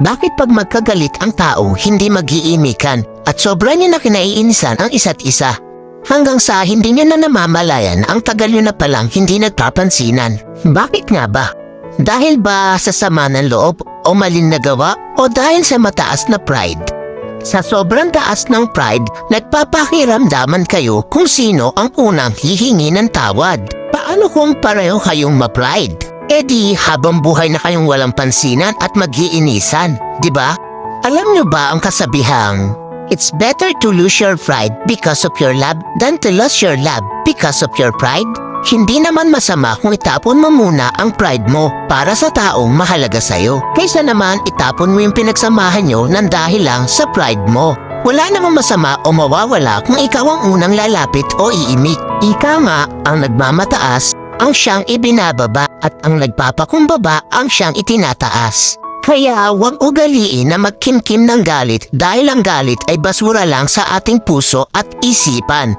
Bakit pag magkagalit ang tao, hindi mag-iimikan at sobra niya na kinaiinisan ang isa't isa? Hanggang sa hindi niya na namamalayan ang tagal niyo na palang hindi nagpapansinan. Bakit nga ba? Dahil ba sa sama ng loob o malin na gawa o dahil sa mataas na pride? Sa sobrang taas ng pride, nagpapakiramdaman kayo kung sino ang unang hihingi ng tawad. Paano kung pareho kayong ma-pride? E di habang buhay na kayong walang pansinan at mag-iinisan, di ba? Alam niyo ba ang kasabihang, it's better to lose your pride because of your love than to lose your love because of your pride? Hindi naman masama kung itapon mo muna ang pride mo para sa taong mahalaga sa'yo. Kaysa naman itapon mo yung pinagsamahan nyo ng dahil lang sa pride mo. Wala namang masama o mawawala kung ikaw ang unang lalapit o iimik. Ika nga ang nagmamataas ang siyang ibinababa at ang nagpapakumbaba ang siyang itinataas. Kaya huwag ugaliin na magkimkim ng galit dahil ang galit ay basura lang sa ating puso at isipan.